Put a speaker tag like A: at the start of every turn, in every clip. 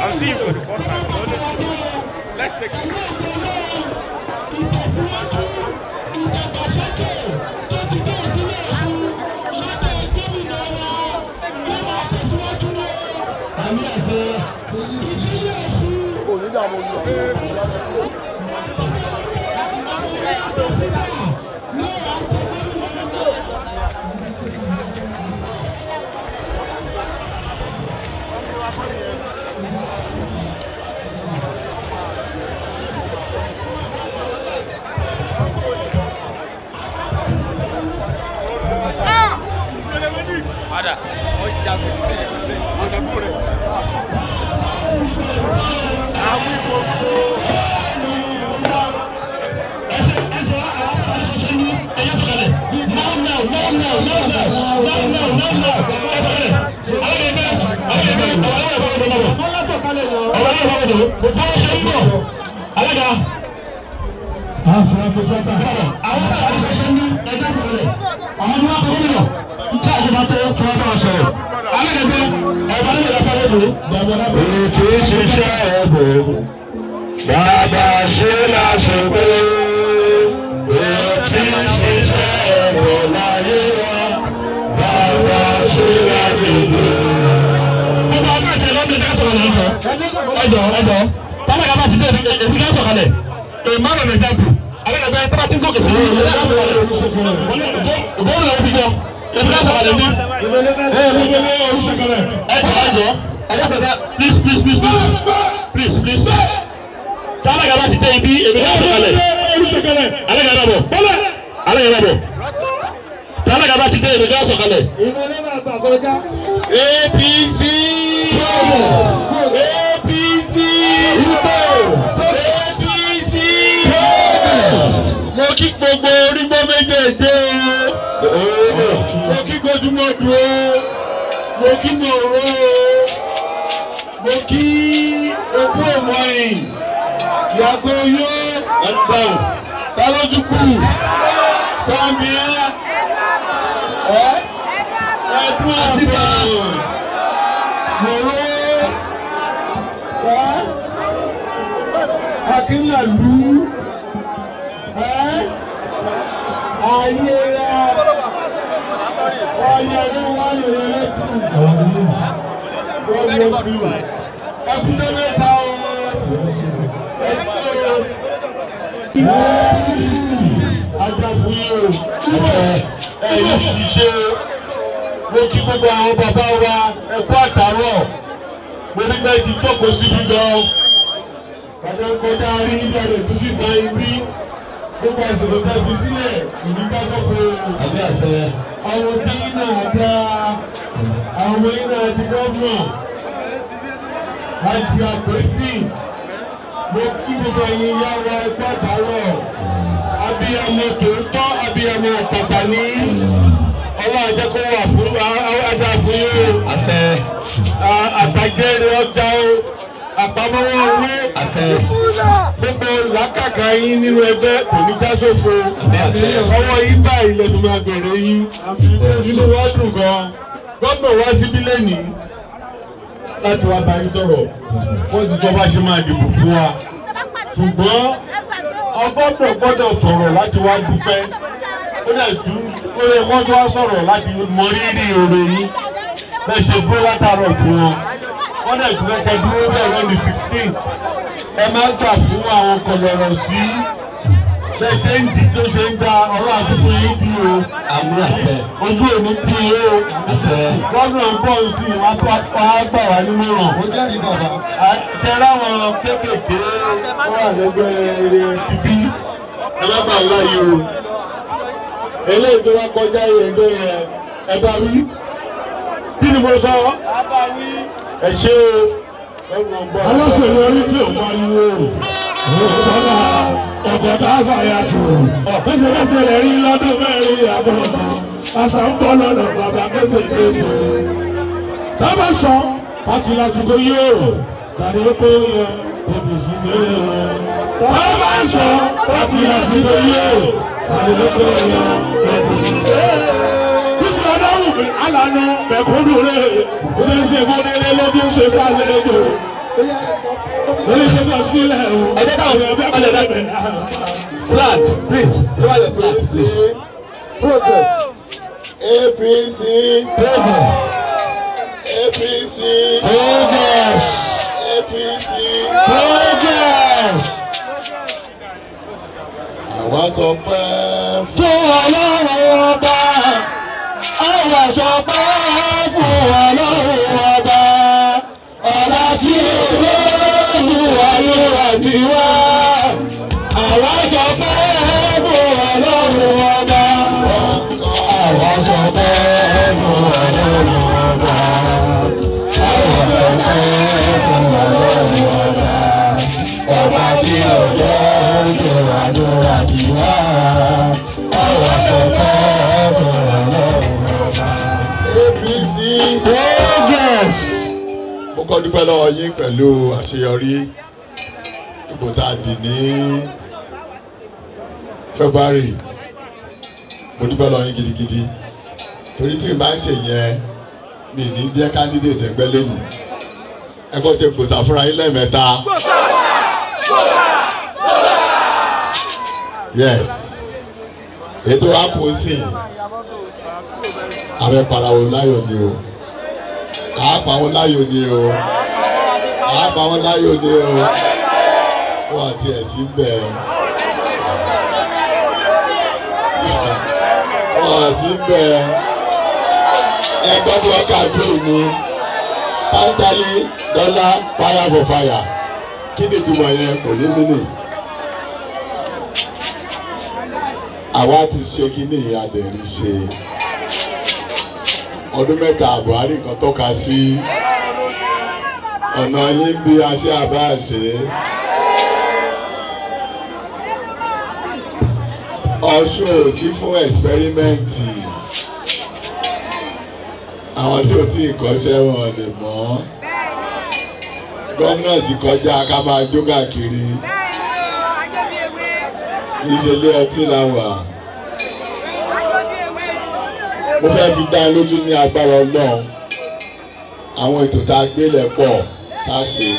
A: I'll see you for the first time. Let's take it.
B: láti lásìkò yóò tàbí ó tó yẹ òbí sí bẹ́ẹ̀ wọn. Wọ́n bá ń sọ láti lásìkò yóò tàbí ó tó yẹ òbí sí bẹ́ẹ̀ wọn. Títí ọlọ́run mi alànà mẹ̀kúndù rẹ̀ ó lè ṣe fún nílé lójú ṣe fún àlejò. Lórí ṣe fún sílẹ̀ o. Ẹ̀jẹ̀ náà ọ̀rẹ́ ọ̀bẹ́ ọ̀lẹ́ lẹ́gbẹ̀ẹ́. Flag, please. Show your flag, please. Progress. APC. Progress. APC. Progress. APC. Progress. Àwọn sọ pé fún ọlọ́run ọba. Àwọn sọ pé fún ọlọ́run ọba. Ọ̀la tí olóòlù ayé àti wá. Àwọn sọ pé fún ọlọ́run ọba. Àwọn sọ pé fún ọlọ́run ọba. Àwọn sọ pé fún ọlọ́run ọba. Ọba tí olóòlù ayé àti wá. Àwọn sọ pé fún ọlọ́run ọba. APC Progress. Mo kọ́ dúpẹ́ lọ́wọ́ yín pẹ̀lú àṣeyọrí ipò tá a dì ní February. Mo dúpẹ́ lọ́wọ́ yín gidigidi torí tí n bá ń ṣe yẹn mi ní jẹ́ candidate ẹgbẹ́ lẹ́nu ẹgbẹ́ tí kò sàfúnra yín lẹ́ẹ̀mẹ́ta. Yes, ètò àpò sí ààrẹ parawo láyọ̀ ni o. Àápàwọn láyò ni o. Àápàwọn láyò ni o. Wọ́n àti ẹ̀sìn bẹ́ẹ̀. Wọ́n àti bẹ́ẹ̀. Ẹgbẹ́ tí wọ́n kà sí ìní. Pásítálì dọ́là fire for fire. Kí ni ìtumọ̀ yẹn kò ní mímì? Àwa ti ṣe kí ni ìyá Adẹ̀rí ṣe. Ọdún mẹ́ta Buhari kan tọ́ka sí ọ̀nà yín bí a ṣe àbá ṣe. Ọ̀ṣun ò sí fún ẹ̀sipẹ́rímẹ́ǹtì. Àwọn tí ò tí ì kọ́ṣẹ́ wọn lè mọ̀. Gómìnà ti kọjá ká máa jó káàkiri. Ìṣẹ̀lẹ̀ ọtí la wà. Mo fẹ́ fi dá lójú ní agbára Ọlọ́run. Àwọn ètò tá a gbélé pọ̀ tá a ṣe.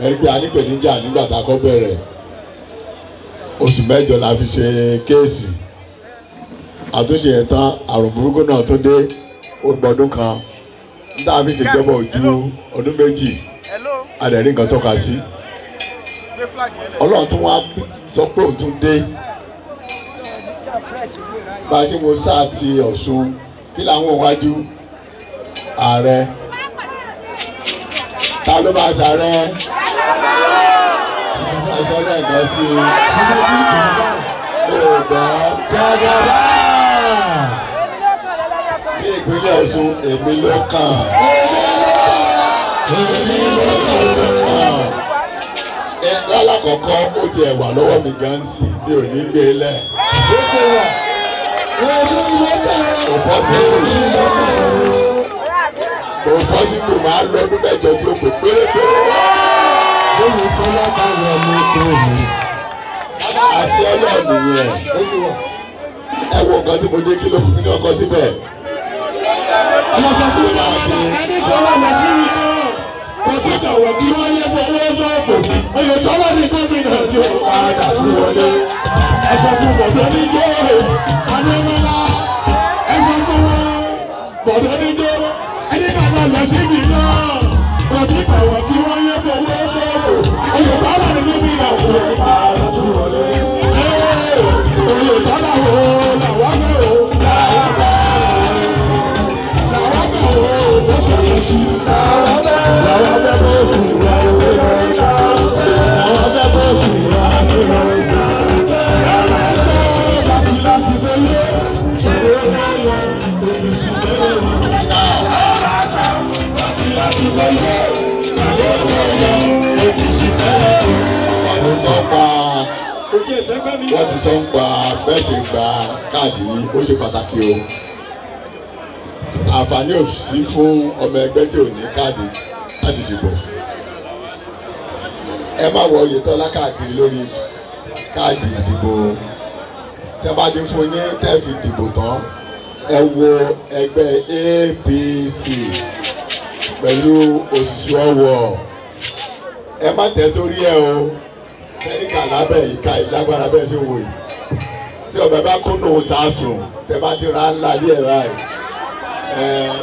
B: Ẹni pé a ní ìpèníjà nígbà tá a kọ́ bẹ̀rẹ̀. Oṣù mẹ́jọ la fi ṣe kéèsì. Àtúnṣe yẹn tán àrùn burúkú náà tó dé ọgbọ̀n kan. Nígbà fi ṣèjọba ojú ọdún méjì. Adẹ̀rí nǹkan tọ́ka sí. Ọlọ́run tún wá sọ pé òun tún dé. Bá a ṣe mo sáà ti Ọ̀ṣun kí làwọn òwájú ààrẹ ta ló máa ṣààrẹ ìṣọ́lẹ̀ ẹ̀kọ́ sí Yorùbá jàgàbá ní ìpínlẹ̀ Ọ̀ṣun èmi ló kàn. Lálákọ̀ọ́kọ́ ó ti ẹ̀wà lọ́wọ́ mi gan sí mi ò ní gbé lẹ̀. Òfòsíkò máa lọ ọdún mẹ́jọ tí ó pè pérépéré. Lórí ìfọlá bá wọ ọmọ tó mi. Àti ọlọ́ọ̀nù yẹn. Ẹ wo nǹkan tí mo dé kí ló fún mi ní ọkọ síbẹ̀. Ọlọ́sọ̀ tó bá wà ní ẹ̀dẹ́gbẹ̀rún ọ̀nà sí mi náà. Kọ̀síkà wọ̀ kí wọ́n yẹ fún owó sọ́ọ̀bù. Oyè tọ́lá ní gómìnà tí ó padà sí wọlé. Ẹ̀sọ̀ fún bọ̀dọ̀ ní Jóòrè, Adémọ́lá, ẹ̀sọ̀ fún bọ̀dọ̀ ní Jóòrè, ẹni bàbá lọ síbi náà. Kọ̀síkà wọ̀ kí wọ́n yẹ fún owó sọ́ọ̀bù. Oyè tọ́lá ní gómìnà tí ó padà sí wọlé. Oyè tọ́lá wo làwọn bẹ̀ wò. Làwọn bẹ̀ wò ó ṣẹlẹ̀ sí. Làwọn bẹ̀ bó sì wà lórí ọjà. Làwọn bẹ̀ bó sì wà lórí ọjà. Yàrá ẹ̀ṣọ́ láti fẹ́lẹ́. Ṣèlú ọ̀yọ́ òbí sì fẹ́lẹ́. Láti fẹ́lẹ́. Ṣèlú ọ̀yọ́ òbí sì fẹ́lẹ́. Wọ́n ti sọ ń pa bẹ́ẹ̀ ṣe gba káàdì yìí ó ṣe pàtàkì o. àǹfààní òsì fún ọmọ ẹgbẹ́ tí ò ní káàdì láti dìbò. Ẹ má wọ Oyètọ́lá káàkiri lórí káàdì ìdìbò. Tẹ́ bá ti fún yín tẹ́ fi dìbò tán, ẹ wo ẹgbẹ́ APC pẹ̀lú òṣìṣẹ́ ọwọ́. Ẹ má tẹ̀ sórí ẹ o. Sẹ́ríkà lábẹ́ ìka ìlágbára bẹ́ẹ̀ ṣe wò yìí. Tí ọbẹ̀ bá kó nù sàásùn, tẹ́ bá ti ra ńlá díẹ̀ báyìí.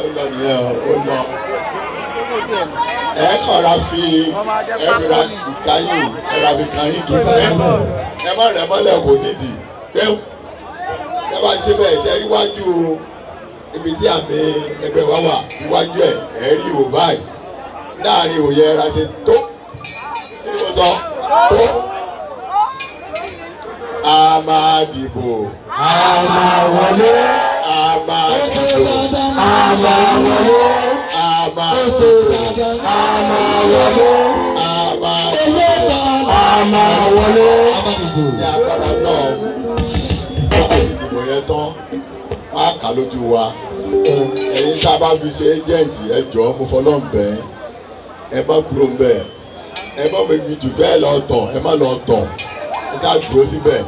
B: Ó lọ nìyẹn ó lọ. Ẹ kọ̀ra fi ẹ̀rọ ìkàyìn ẹ̀rọ ìkàyìn tó fẹ́. Ẹ má rẹ̀ mọ́lẹ̀ kò nídìí. Ẹ bá ṣe bẹ́ẹ̀ jẹ́ iwájú ibi tí àmì ẹgbẹ́ wa wà iwájú ẹ̀ rí ìwò báyìí. Láàrin òye ẹ̀rọ ṣe tó. Tó. A máa dìbò.
C: A máa wọlé.
B: A máa dìbò.
C: A máa wọlé.
B: A máa dìbò.
C: A máa wọlé.
B: A máa dìbò.
C: A máa wọlé.
B: Ní agbára náà, wọ́n ìdìbò yẹn tán, wọ́n á kà lójú wa. Ẹ̀yin tá a bá fi ṣe ẹ́jẹ̀ǹtì ẹ jọ̀ọ́ mo fọlọ́n bẹ́ẹ̀. Ẹ má kúrò ń bẹ̀. Ẹ má méjì jù bẹ́ẹ̀ lọ tàn, ẹ má lọ tàn. Ẹ ká dúró síbẹ̀.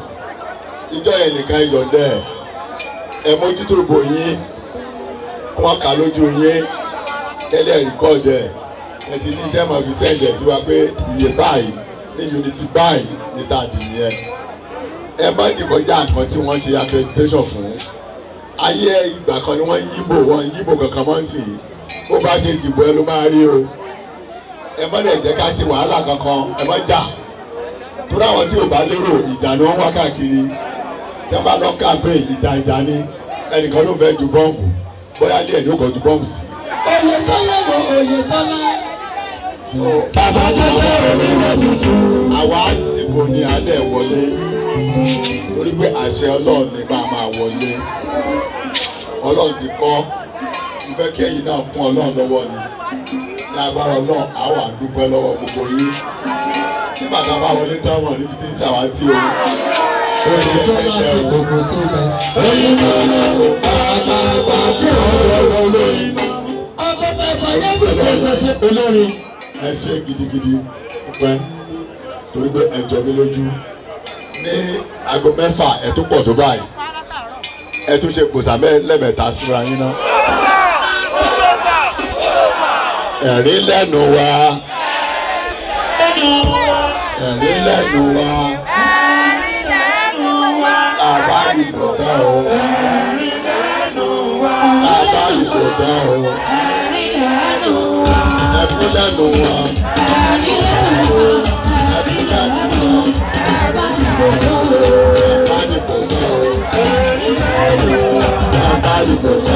B: Ìjọ yẹn nìkan yọ̀ndẹ̀. Ẹ mójútó ìbò yín. Wọ́n kà lójú yín. Tẹ́lẹ̀ rìkọ́ọ̀dẹ̀. Ẹ ti ní sẹ́mà fi sẹ́ǹdẹ̀ sí wa pé iye báyìí ní unity báyìí ní tàbí yẹn. Ẹ má dìkọjá nǹkan tí wọ́n ṣe accreditation fún. Ayé ìgbà kan ni wọ́n yíbò kankan mọ́ sí i. Ó bá ṣe ìdìbò ẹ ló máa rí o. Ẹ má lè jẹ́ ká ṣe wàhálà kankan, ẹ má jà. Torí àwọn tí ò bá lérò ìjà ni wọ́n wá káàkiri. Tí wọ́n bá lọ káàpé ìjà ni ẹnìkan ló fẹ́ ju bọ́ǹbù. Bóyá ilé ẹ̀ ló kọ́ ju bọ́ǹbù sí.
C: Oyètọ́lá lọ Oyètọ́lá. Bàbá tó sọ̀rọ̀ ní wọ́n tuntun.
B: Àwa ìbò ni alẹ́ wọlé. Torí pé àṣẹ Ọlọ́run ní bá máa wọlé. Ọlọ́run ti kọ́. Ìfẹ́ kí ẹ̀yin náà fún Ọlọ́run lọ́wọ́ ni. Ní agbára Ọlọ́run, àwọn àdúpẹ́ lọ́wọ́ gbogbo yín. Nígbà tá a bá wọlé táwọn níbi tí ń ṣàwátì o.
C: Oyètọ́lá ti gbogbo tó bẹ. Oyètọ́lá àgbààgbà tí ọ̀rọ̀ olórin. Ọkọ̀ bàbá yẹn bí kò ṣe olórin.
B: Ẹ ṣe gidigidi pẹ́ torí pé ẹ jọ mí lójú. Ní aago 6 ẹ tún pọ̀ tó báyìí. Ẹ tún ṣe gbòòsà lẹ́mẹ̀ta síra yín ná. Ẹ̀rín lẹ́nu wa. Ẹ̀rín lẹ́nu wa. Àbá ìṣòdá o. Àbá ìṣòdá o. Ẹ̀rín lẹ́nu wa. Ẹ̀rín lẹ́nu wa. Àbá ìṣòdá o.